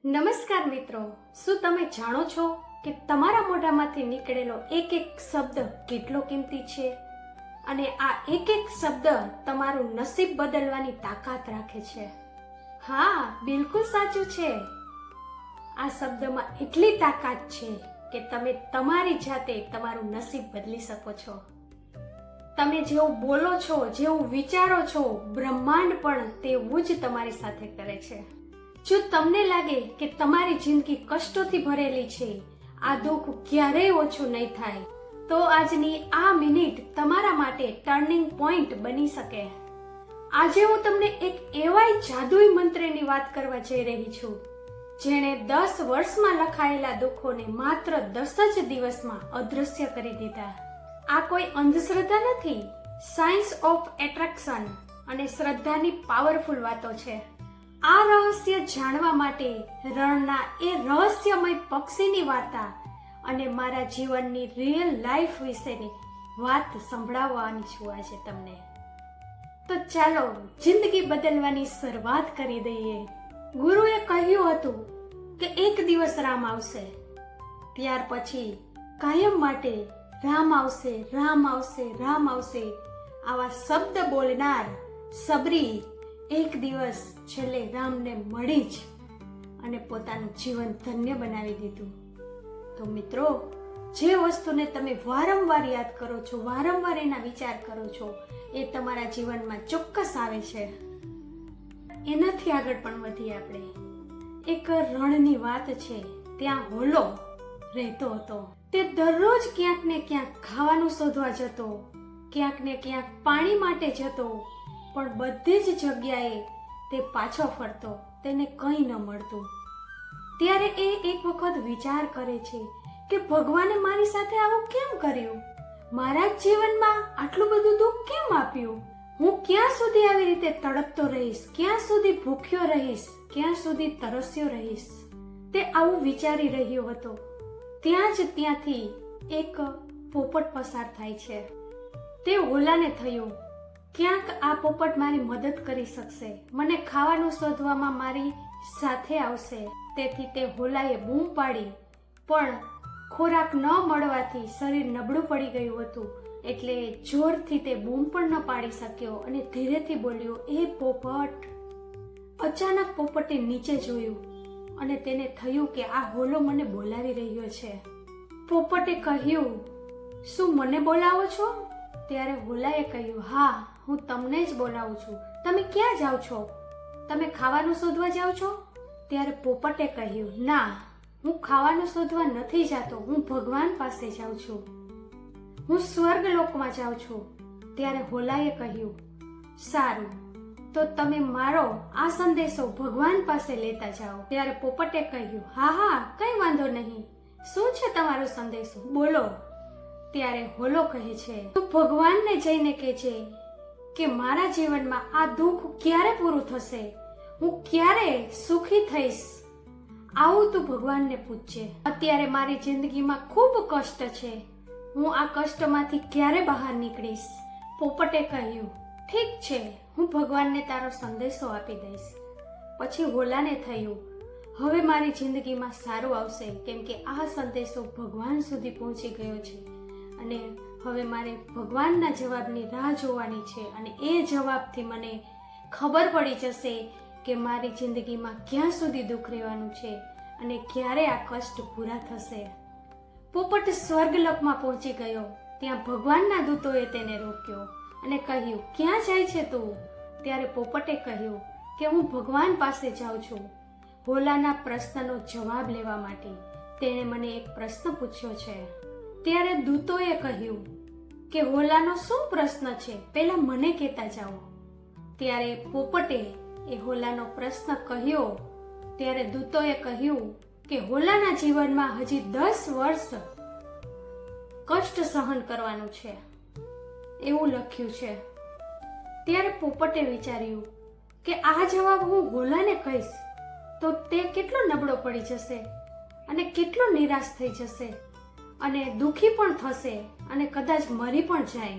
નમસ્કાર મિત્રો, શું તમે જાણો છો કે તમારા મોઢામાંથી નીકળેલો એક એક શબ્દ કેટલો કિંમતી છે અને આ એક એક શબ્દ તમારું નસીબ બદલવાની તાકાત રાખે છે. હા, બિલકુલ સાચું છે. આ શબ્દમાં એટલી તાકાત છે કે તમે તમારી જાતે તમારું નસીબ બદલી શકો છો. તમે જેવું બોલો છો, જેવું વિચારો છો, બ્રહ્માંડ પણ તેવું જ તમારી સાથે કરે છે. જો તમને લાગે કે તમારી જિંદગી કષ્ટોથી ભરેલી છે, આ દુઃખ ક્યારેય ઓછું નહીં થાય, તો આજની આ મિનિટ તમારા માટે ટર્નિંગ પોઈન્ટ બની શકે. આજે હું તમને એક એવા જાદુઈ મંત્રની વાત કરવા જઈ રહી છું, જેણે 10 વર્ષમાં લખાયેલા દુઃખોને માત્ર 10 જ દિવસમાં અદૃશ્ય કરી દીધા. આ કોઈ અંધશ્રદ્ધા નથી, સાયન્સ ઓફ એટ્રેક્શન અને શ્રદ્ધાની પાવરફુલ વાતો છે. આ રહસ્ય જાણવા માટે રણના એ રહસ્યમય પક્ષીની વાર્તા અને મારા જીવનની રિયલ લાઈફ વિશેની વાત સંભળાવવાની છું આજે તમને. તો ચાલો જિંદગી બદલવાની શરૂઆત કરી દઈએ. ગુરુએ કહ્યું હતું કે એક દિવસ રામ આવશે, ત્યાર પછી કાયમ માટે રામ આવશે, રામ આવશે, રામ આવશે આવા શબ્દ બોલનાર સબરી એક દિવસ છેલ્લે રામને મળી જ અને પોતાનું જીવન ધન્ય બનાવી દીધું. તો મિત્રો, જે વસ્તુને તમે વારંવાર યાદ કરો છો, વારંવાર એના વિચાર કરો છો, એ તમારા જીવનમાં ચોક્કસ આવે છે. એનાથી આગળ પણ વધીએ આપણે. એક રણની વાત છે. ત્યાં હોલો રહેતો હતો. તે દરરોજ ક્યાંક ને ક્યાંક ખાવાનું શોધવા જતો, ક્યાંક ને ક્યાંક પાણી માટે જતો, પણ બધી જ જગ્યાએ તે પાછો ફરતો, તેને કંઈ ન મળતું. ત્યારે એ એક વખત વિચાર કરે છે કે ભગવાને મારી સાથે આવું કેમ કર્યું? મારા જ જીવનમાં આટલું બધું દુઃખ કેમ આપ્યું? હું ક્યાં સુધી આવી રીતે તડપતો રહીશ? ક્યાં સુધી ભૂખ્યો રહીશ? ક્યાં સુધી તરસ્યો રહીશ? તે આવું વિચારી રહ્યો હતો. ત્યાંથી એક પોપટ પસાર થાય છે. તે હોલાને થયું, ક્યાંક આ પોપટ મારી મદદ કરી શકશે, મને ખાવાનું શોધવામાં મારી સાથે આવશે. તેથી તે હોલાએ બૂમ પાડી, પણ ખોરાક ન મળવાથી શરીર નબળું પડી ગયું હતું, એટલે જોરથી તે બૂમ પણ ન પાડી શક્યો અને ધીરેથી બોલ્યો, એ પોપટ. અચાનક પોપટે નીચે જોયું અને તેને થયું કે આ હોલો મને બોલાવી રહ્યો છે. પોપટે કહ્યું, શું મને બોલાવો છો? ત્યારે હોલાએ કહ્યું, હા, હું તમને જ બોલાવું છું. તમે ક્યાં જાઓ છો? તમે ખાવાનું શોધવા જાઓ છો? ત્યારે પોપટે કહ્યું, ના, હું ખાવાનું શોધવા નથી જાતો, હું ભગવાન પાસે જાઉં છું, હું સ્વર્ગલોકમાં જાઉં છું. ત્યારે હોલાએ કહ્યું, સારું, તો તમે મારો આ સંદેશો ભગવાન પાસે લેતા જાઓ. ત્યારે પોપટે કહ્યું, હા હા, કઈ વાંધો નહીં, શું છે તમારો સંદેશો, બોલો. ત્યારે હોલો કહે છે, તું ભગવાનને જઈને કહેજે કે મારા જીવનમાં આ દુઃખ ક્યારે પૂરું થશે, હું ક્યારે સુખી થઈશ, આવું તું ભગવાનને પૂછજે. અત્યારે મારી જિંદગીમાં ખૂબ કષ્ટ છે, હું આ કષ્ટમાંથી ક્યારે બહાર નીકળીશ. પોપટે કહ્યું, ઠીક છે, હું ભગવાનને તારો સંદેશો આપી દઈશ. પછી હોલાને થયું, હવે મારી જિંદગીમાં સારું આવશે, કેમ કે આ સંદેશો ભગવાન સુધી પહોંચી ગયો છે અને હવે મારે ભગવાનના જવાબની રાહ જોવાની છે અને એ જવાબથી મને ખબર પડી જશે કે મારી જિંદગીમાં ક્યાં સુધી દુઃખ રહેવાનું છે અને ક્યારે આ કષ્ટ પૂરા થશે. પોપટ સ્વર્ગલોકમાં પહોંચી ગયો. ત્યાં ભગવાનના દૂતોએ તેને રોક્યો અને કહ્યું, ક્યાં જાય છે તું? ત્યારે પોપટે કહ્યું કે હું ભગવાન પાસે જાઉં છું હોલાના પ્રશ્નનો જવાબ લેવા માટે. તેણે મને એક પ્રશ્ન પૂછ્યો છે. ત્યારે દૂતોએ કહ્યું કે હોલાનો શું પ્રશ્ન છે, પહેલા મને કહેતા જાઓ. ત્યારે પોપટે એ હોલાનો પ્રશ્ન કહ્યો. ત્યારે દૂતોએ કહ્યું કે હોલાના જીવનમાં હજી 10 વર્ષ કષ્ટ સહન કરવાનું છે, એવું લખ્યું છે. ત્યારે પોપટે વિચાર્યું કે આ જવાબ હું હોલાને કહીશ તો તે કેટલો નબળો પડી જશે અને કેટલો નિરાશ થઈ જશે અને દુઃખી પણ થશે અને કદાચ મરી પણ જાય.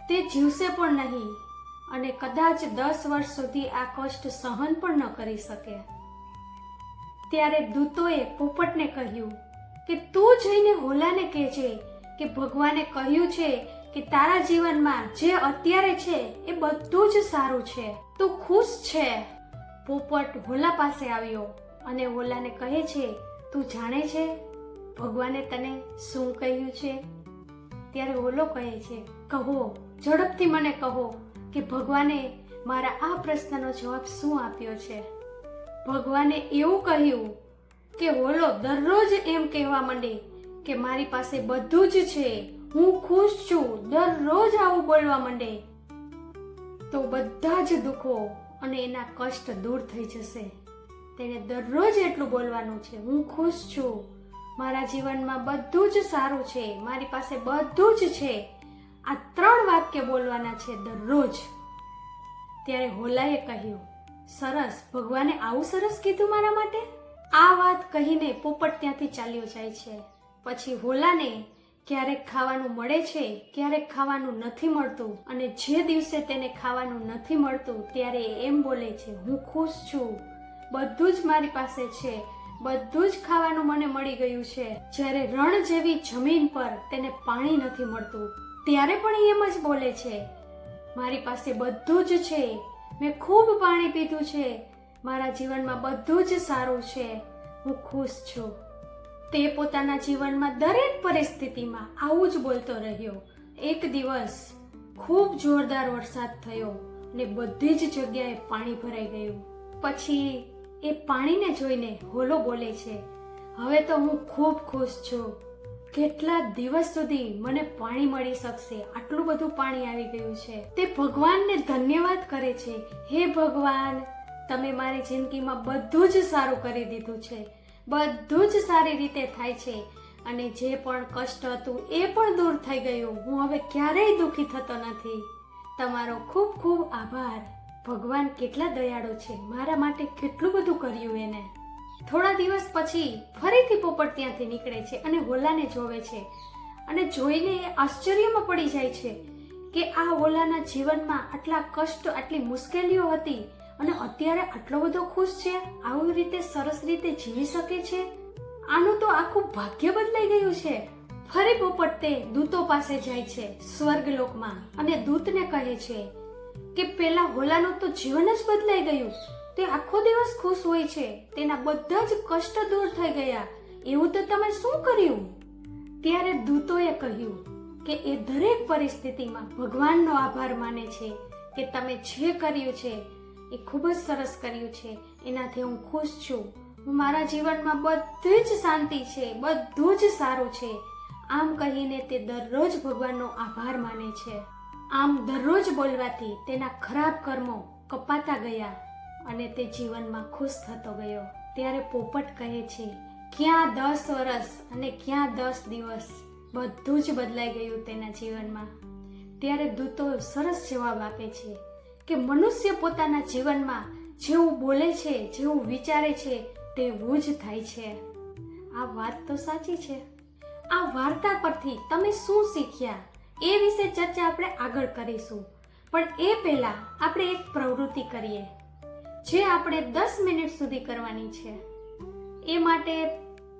તે જીવશે પણ નહીં અને કદાચ 10 વર્ષ સુધી આ કષ્ટ સહન પણ ન કરી શકે. ત્યારે દૂતોએ પોપટને કહ્યું કે તું જઈને હોલાને કહેજે કે ભગવાને કહ્યું છે કે તારા જીવનમાં જે અત્યારે છે એ બધું જ સારું છે, તું ખુશ છે. પોપટ હોલા પાસે આવ્યો અને હોલાને કહે છે, તું જાણે છે ભગવાને તને શું કહ્યું છે? ત્યારે હોલો કહે છે, કહો, ઝડપથી મને કહો કે ભગવાને મારા આ પ્રશ્નનો જવાબ શું આપ્યો છે. ભગવાને એવું કહ્યું કે હોલો દરરોજ એમ કહેવા માંડે કે મારી પાસે બધું જ છે, હું ખુશ છું, દરરોજ આવું બોલવા માંડે તો બધા જ દુઃખો અને એના કષ્ટ દૂર થઈ જશે. તેને દરરોજ એટલું બોલવાનું છે, હું ખુશ છું, મારા જીવનમાં બધું જ સારું છે, મારી પાસે બધું જ છે. આ 3 વાક્ય બોલવાના છે દરરોજ. ત્યારે હોલાએ કહ્યું, સરસ, ભગવાને આવું સરસ કીધું મારા માટે. આ વાત કહીને પોપટ ત્યાંથી ચાલ્યો જાય છે. પછી હોલાને ક્યારેક ખાવાનું મળે છે, ક્યારેક ખાવાનું નથી મળતું, અને જે દિવસે તેને ખાવાનું નથી મળતું ત્યારે એમ બોલે છે, હું ખુશ છું, બધું જ મારી પાસે છે, બધું જ ખાવાનું મને મળી ગયું છે. જ્યારે રણ જેવી જમીન પર તેને પાણી નથી મળતું ત્યારે પણ એમ જ બોલે છે, મારી પાસે બધું જ છે, મેં ખૂબ પાણી પીધું છે, મારા જીવનમાં બધું જ સારું છે, હું ખુશ છું. તે પોતાના જીવનમાં દરેક પરિસ્થિતિમાં આવું જ બોલતો રહ્યો. એક દિવસ ખૂબ જોરદાર વરસાદ થયો અને બધી જ જગ્યાએ પાણી ભરાઈ ગયું. પછી એ પાણીને જોઈને હોલો બોલે છે, હવે તો હું ખૂબ ખુશ છું, કેટલા દિવસ સુધી મને પાણી મળી શકશે, આટલું બધું પાણી આવી ગયું છે. તે ભગવાનને ધન્યવાદ કરે છે, હે ભગવાન, તમે મારી જિંદગીમાં બધું જ સારું કરી દીધું છે, બધું જ સારી રીતે થાય છે, અને જે પણ કષ્ટ હતું એ પણ દૂર થઈ ગયું, હું હવે ક્યારેય દુઃખી થતો નથી. તમારો ખૂબ ખૂબ આભાર. ભગવાન કેટલા દયાળુ છે, મારા માટે કેટલું બધું કર્યું એને. થોડા દિવસ પછી ફરીથી પોપટ ત્યાંથી નીકળે છે અને હોલાને જોવે છે, અને જોઈને એ આશ્ચર્યમાં પડી જાય છે કે આ હોલાના જીવનમાં આટલા કષ્ટ, આટલી મુશ્કેલીઓ હતી અને અત્યારે આટલો બધો ખુશ છે, આવી રીતે સરસ રીતે જીવી શકે છે. આનું તો આખું ભાગ્ય બદલાઈ ગયું છે. ફરી પોપટ તે દૂતો પાસે જાય છે સ્વર્ગલોકમાં અને દૂતને કહે છે કે પેલા હોલાનું તો જીવન જ બદલાઈ ગયું, તે આખો દિવસ ખુશ હોય છે, તેના બધા જ કષ્ટ દૂર થઈ ગયા, એવું તો તમે શું કર્યું? ત્યારે દૂતોએ કહ્યું કે એ દરેક પરિસ્થિતિમાં ભગવાનનો આભાર માને છે કે તમે જે કર્યું છે એ ખૂબ જ સરસ કર્યું છે, એનાથી હું ખુશ છું, હું મારા જીવનમાં બધી જ શાંતિ છે, બધું જ સારું છે. આમ કહીને તે દરરોજ ભગવાનનો આભાર માને છે. આમ દરરોજ બોલવાથી તેના ખરાબ કર્મો કપાતા ગયા અને તે જીવનમાં ખુશ થતો ગયો. ત્યારે પોપટ કહે છે, ક્યાં 10 વર્ષ અને ક્યાં 10 દિવસ, બધું જ બદલાઈ ગયું તેના જીવનમાં. ત્યારે દૂતો સરસ જવાબ આપે છે કે મનુષ્ય પોતાના જીવનમાં જેવું બોલે છે, જેવું વિચારે છે તેવું જ થાય છે. આ વાત તો સાચી છે. આ વાર્તા પરથી તમે શું શીખ્યા એ વિશે ચર્ચા આપણે આગળ કરીશું, પણ એ પહેલા આપણે એક પ્રવૃત્તિ કરીએ જે આપણે 10 મિનિટ સુધી કરવાની છે. એ માટે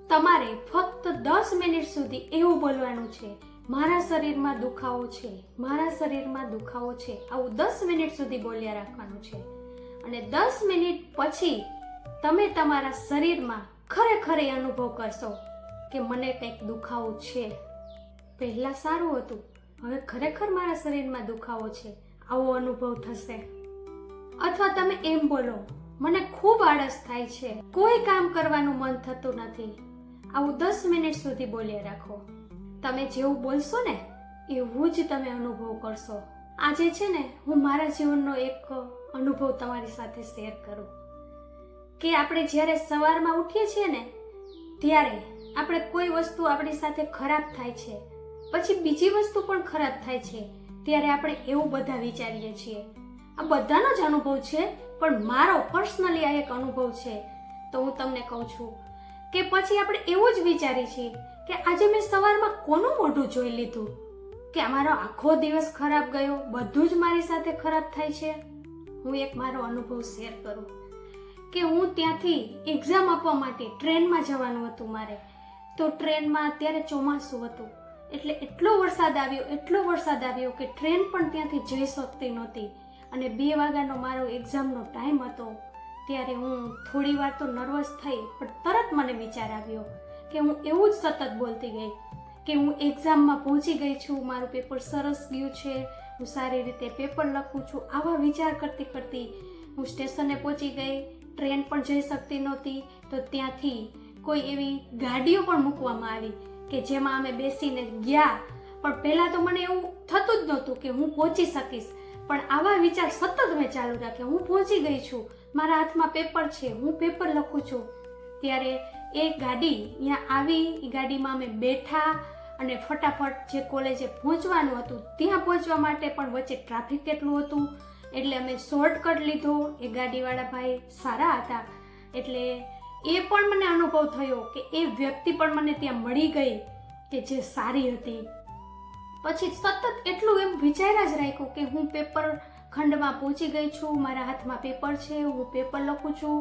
તમારે ફક્ત 10 મિનિટ સુધી એવું બોલવાનું છે, મારા શરીરમાં દુખાવો છે, મારા શરીરમાં દુખાવો છે, આવું 10 મિનિટ સુધી બોલ્યા રાખવાનું છે. અને 10 મિનિટ પછી તમે તમારા શરીરમાં ખરેખર એ અનુભવ કરશો કે મને કંઈક દુખાવો છે, પહેલા સારું હતું, હવે ખરેખર મારા શરીરમાં દુખાવો છે, આવો અનુભવ થશે. અથવા તમે એમ બોલો, મને ખૂબ આળસ થાય છે, કોઈ કામ કરવાનું મન થતું નથી, આવું 10 મિનિટ સુધી બોલ્યા રાખો. તમે જેવું બોલશો ને એવું જ તમે અનુભવ કરશો. આજે છે ને હું મારા જીવનનો એક અનુભવ તમારી સાથે શેર કરું કે આપણે જ્યારે સવારમાં ઉઠીએ છીએ ને ત્યારે આપણે કોઈ વસ્તુ આપણી સાથે ખરાબ થાય છે, પછી બીજી વસ્તુ પણ ખરાબ થાય છે, ત્યારે આપણે એવું બધા વિચારીએ છીએ. આ બધાનો જ અનુભવ છે, પણ મારો પર્સનલી આ એક અનુભવ છે. તો હું તમને કહું છું કે પછી આપણે એવું જ વિચારીએ છીએ કે આજે મેં સવારમાં કોનું મોઢું જોઈ લીધું કે મારો આખો દિવસ ખરાબ ગયો, બધું જ મારી સાથે ખરાબ થાય છે. હું એક મારો અનુભવ શેર કરું કે હું ત્યાંથી એક્ઝામ આપવા માટે ટ્રેનમાં જવાનું હતું મારે. તો ટ્રેનમાં અત્યારે ચોમાસું હતું એટલે એટલો વરસાદ આવ્યો કે ટ્રેન પણ ત્યાંથી જઈ શકતી નહોતી. અને 2 વાગ્યાનો મારો એક્ઝામનો ટાઈમ હતો. ત્યારે હું થોડી વાર તો નર્વસ થઈ, પણ તરત મને વિચાર આવ્યો કે હું એવું જ સતત બોલતી ગઈ કે હું એક્ઝામમાં પહોંચી ગઈ છું, મારું પેપર સરસ ગયું છે, હું સારી રીતે પેપર લખું છું. આવા વિચાર કરતી કરતી હું સ્ટેશને પહોંચી ગઈ. ટ્રેન પણ જઈ શકતી નહોતી, તો ત્યાંથી કોઈ એવી ગાડીઓ પણ મૂકવામાં આવી કે જેમાં અમે બેસીને ગયા. પણ પહેલાં તો મને એવું થતું જ નહોતું કે હું પહોંચી શકીશ, પણ આવા વિચાર સતત મેં ચાલુ રાખ્યા. હું પહોંચી ગઈ છું, મારા હાથમાં પેપર છે, હું પેપર લખું છું. ત્યારે એ ગાડી અહીંયા આવી, એ ગાડીમાં અમે બેઠા અને ફટાફટ જે કોલેજે પહોંચવાનું હતું ત્યાં પહોંચવા માટે પણ વચ્ચે ટ્રાફિક કેટલું હતું એટલે અમે શોર્ટકટ લીધો. એ ગાડીવાળા ભાઈ સારા હતા એટલે એ પણ મને અનુભવ થયો કે એ વ્યક્તિ પણ મને ત્યાં મળી ગઈ કે જે સારી હતી. પછી સતત એટલું એમ વિચાર્યા જ રાખ્યું કે હું પેપર ખંડમાં પહોંચી ગઈ છું, મારા હાથમાં પેપર છે, હું પેપર લખું છું.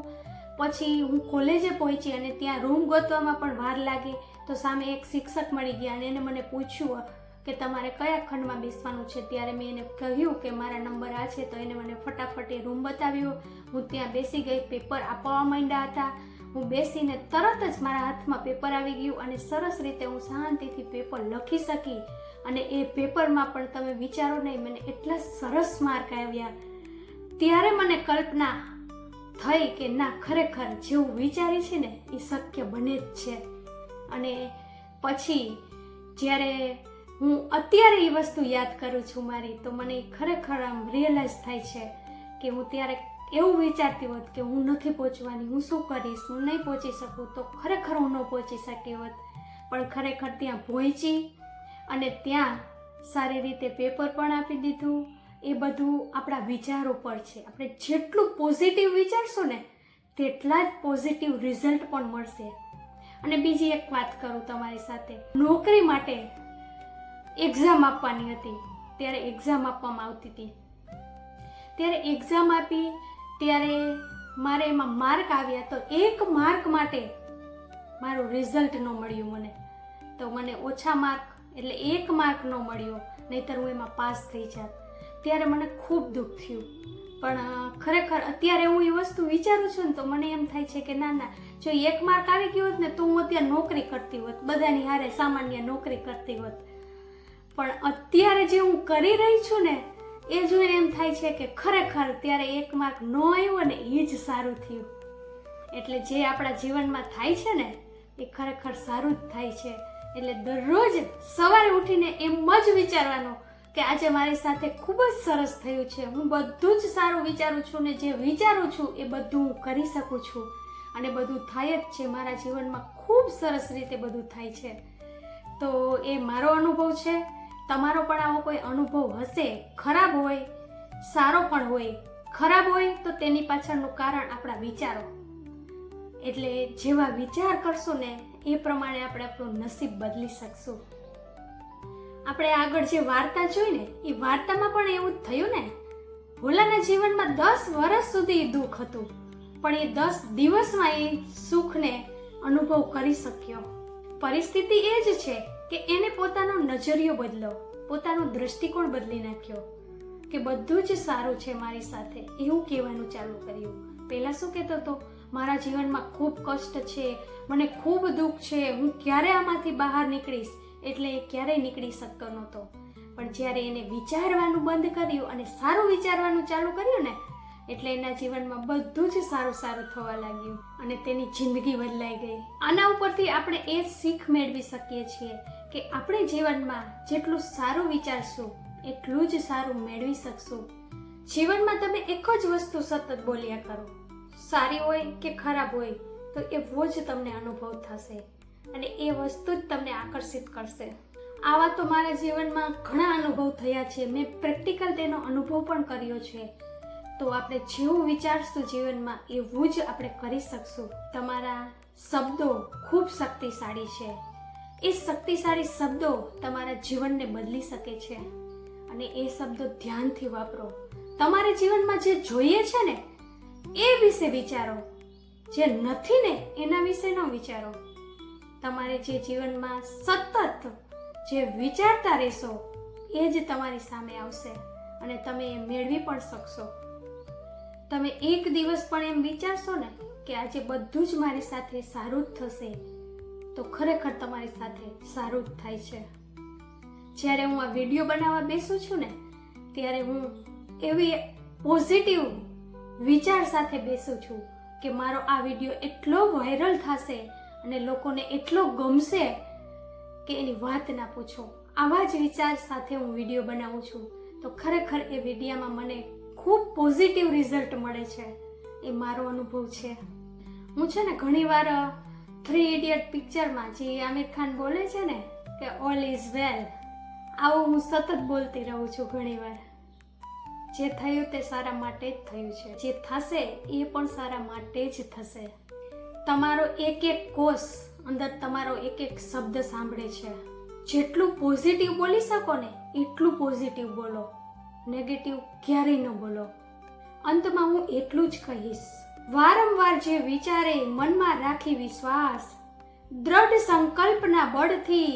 પછી હું કોલેજે પહોંચી અને ત્યાં રૂમ ગોતવામાં પણ વાર લાગી. તો સામે એક શિક્ષક મળી ગયા અને એને મને પૂછ્યું કે તમારે કયા ખંડમાં બેસવાનું છે. ત્યારે મેં એને કહ્યું કે મારા નંબર આ છે. તો એને મને ફટાફટ એ રૂમ બતાવ્યો. હું ત્યાં બેસી ગઈ, પેપર આપવા માંડ્યા હતા. હું બેસીને તરત જ મારા હાથમાં પેપર આવી ગયું અને સરસ રીતે હું શાંતિથી પેપર લખી શકી. અને એ પેપરમાં પણ તમે વિચારો નહીં, મને એટલા સરસ માર્ક આવ્યા. ત્યારે મને કલ્પના થઈ કે ના, ખરેખર જેવું વિચારી છે ને એ શક્ય બને જ છે. અને પછી જ્યારે હું અત્યારે એ વસ્તુ યાદ કરું છું મારી, તો મને ખરેખર આમ રિયલાઇઝ થાય છે કે હું ત્યારે એવું વિચારતી હોત કે હું નથી પહોંચવાની, હું શું કરીશ, હું નહીં પહોંચી શકું. તો ખરેખર હું ન પહોંચી શકી હોત, પણ ખરેખર ત્યાં પહોંચી અને ત્યાં સારી રીતે પેપર પણ આપી દીધું. એ બધું આપણા વિચારો પર છે. આપણે જેટલું પોઝિટિવ વિચારશું ને તેટલા જ પોઝિટિવ રિઝલ્ટ પણ મળશે. અને બીજી એક વાત કરું તમારી સાથે, નોકરી માટે એક્ઝામ આપવાની હતી. ત્યારે એક્ઝામ આપવામાં આવતી હતી. ત્યારે એક્ઝામ આપી ત્યારે મારે એમાં માર્ક આવ્યા. તો 1 માર્ક માટે મારું રિઝલ્ટ ન મળ્યું મને. તો મને ઓછા માર્ક એટલે 1 માર્ક ન મળ્યો, નહીંતર હું એમાં પાસ થઈ જાત. ત્યારે મને ખૂબ દુઃખ થયું. પણ ખરેખર અત્યારે હું એ વસ્તુ વિચારું છું ને તો મને એમ થાય છે કે ના ના, જો 1 માર્ક આવી ગયો હોત ને તો હું અત્યારે નોકરી કરતી હોત, બધાની હારે સામાન્ય નોકરી કરતી હોત. પણ અત્યારે જે હું કરી રહી છું ને એ જોઈને એમ થાય છે કે ખરેખર ત્યારે 1 માર્ક ન આવ્યો ને એ જ સારું થયું. એટલે જે આપણા જીવનમાં થાય છે ને એ ખરેખર સારું જ થાય છે. એટલે દરરોજ સવારે ઉઠીને એમ જ વિચારવાનું કે આજે મારી સાથે ખૂબ જ સરસ થયું છે, હું બધું જ સારું વિચારું છું ને જે વિચારું છું એ બધું હું કરી શકું છું અને બધું થાય જ છે. મારા જીવનમાં ખૂબ સરસ રીતે બધું થાય છે. તો એ મારો અનુભવ છે. તમારો પણ આવો કોઈ અનુભવ હશે, ખરાબ હોય, સારો પણ હોય. ખરાબ હોય તો તેની પાછળનું કારણ આપણા વિચારો. એટલે જેવા વિચાર કરશું ને એ પ્રમાણે આપણે આપણું નસીબ બદલી શકશું. આપણે આગળ જે વાર્તા જોઈ ને એ વાર્તામાં પણ એવું જ થયું ને. ભોલાના જીવનમાં 10 વર્ષ સુધી દુઃખ હતું, પણ એ 10 દિવસમાં એ સુખને અનુભવ કરી શક્યો. પરિસ્થિતિ એ જ છે કે એને પોતાનો નજરિયો બદલો, પોતાનો દ્રષ્ટિકોણ બદલી નાખ્યો કે બધું જ સારું છે મારી સાથે, એવું કહેવાનું ચાલુ કર્યું. પહેલા શું કહેતો હતો, મારા જીવનમાં ખૂબ કષ્ટ છે, મને ખૂબ દુઃખ છે, હું ક્યારે આમાંથી બહાર નીકળીશ. એટલે એ ક્યારેય નીકળી શકતો નહોતો. પણ જ્યારે એને વિચારવાનું બંધ કર્યું અને સારું વિચારવાનું ચાલુ કર્યું ને એટલે એના જીવનમાં બધું જ સારું સારું થવા લાગ્યું અને તેની જિંદગી બદલાઈ ગઈ. આના ઉપરથી આપણે એ શીખ મેળવી શકીએ છીએ કે આપણે જીવનમાં જેટલું સારું વિચારશું એટલું જ સારું મેળવી શકશું. જીવનમાં તમે એક જ વસ્તુ સતત બોલ્યા કરો, સારી હોય કે ખરાબ હોય, તો એવો જ તમને અનુભવ થશે અને એ વસ્તુ જ તમને આકર્ષિત કરશે. આવા તો મારા જીવનમાં ઘણા અનુભવ થયા છે, મેં પ્રેક્ટિકલ તેનો અનુભવ પણ કર્યો છે. તો આપણે જેવું વિચારશું જીવનમાં એવું જ આપણે કરી શકશું. તમારા શબ્દો ખૂબ શક્તિશાળી છે. એ શક્તિશાળી શબ્દો તમારા જીવનને બદલી શકે છે અને એ શબ્દો ધ્યાનથી વાપરો. તમારા જીવનમાં જે જોઈએ છે ને એ વિશે વિચારો જે નથી ને એના વિશે ન વિચારો. તમારે જે જીવનમાં સતત જે વિચારતા રહેશો એ જ તમારી સામે આવશે અને તમે એ મેળવી પણ શકશો. તમે એક દિવસ પણ એમ વિચારશો ને કે આજે બધું જ મારી સાથે સારું જ થશે, તો ખરેખર તમારી સાથે સારું જ થાય છે. જ્યારે હું આ વિડીયો બનાવવા બેસું છું ને ત્યારે હું એવી પોઝિટિવ વિચાર સાથે બેસું છું કે મારો આ વિડીયો એટલો વાયરલ થશે અને લોકોને એટલો ગમશે કે એની વાત ના પૂછો. આવા જ વિચાર સાથે હું વિડીયો બનાવું છું તો ખરેખર એ વિડીયામાં મને ખૂબ પોઝિટિવ રિઝલ્ટ મળે છે. એ મારો અનુભવ છે. હું છે ને ઘણીવાર 3 ઇડિયટ પિક્ચરમાં જે આમિર ખાન બોલે છે ને કે ઓલ ઇઝ વેલ, આવું હું સતત બોલતી રહું છું ઘણીવાર. જે થયું તે સારા માટે જ થયું છે, જે થશે એ પણ સારા માટે જ થશે. તમારો એક એક કોષ અંદર તમારો એક એક શબ્દ સાંભળે છે. જેટલું પોઝિટિવ બોલી શકો ને એટલું પોઝિટિવ બોલો, નેગેટિવ ક્યારેય ન બોલો. અંતમાં હું એટલું જ કહીશ, વારંવાર જે વિચારે મનમાં રાખી વિશ્વાસ, દ્રઢ સંકલ્પના બળથી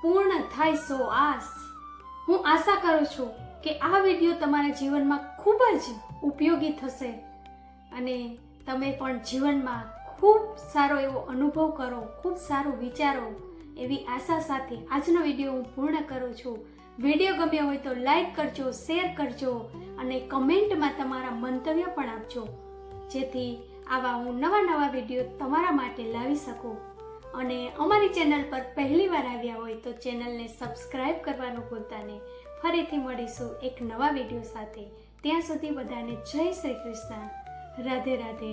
પૂર્ણ થાય સો આસ. હું આશા કરું છું કે આ વિડીયો તમારા જીવનમાં ખૂબ જ ઉપયોગી થશે અને તમે પણ જીવનમાં ખૂબ સારો એવો અનુભવ કરો, ખૂબ સારું વિચારો, એવી આશા સાથે આજનો વિડીયો હું પૂર્ણ કરું છું. વિડીયો ગમ્યો હોય તો લાઈક કરજો, શેર કરજો અને કમેન્ટમાં તમારા મંતવ્ય પણ આપજો, જેથી આવા હું નવા વિડીયો તમારા માટે લાવી શકું. અને અમારી ચેનલ પર પહેલીવાર આવ્યા હોય તો ચેનલને સબસ્ક્રાઈબ કરવાનું ભૂલતા નહીં. ફરીથી મળીશું એક નવા વિડીયો સાથે. ત્યાં સુધી બધાને જય શ્રી કૃષ્ણ. રાધે રાધે.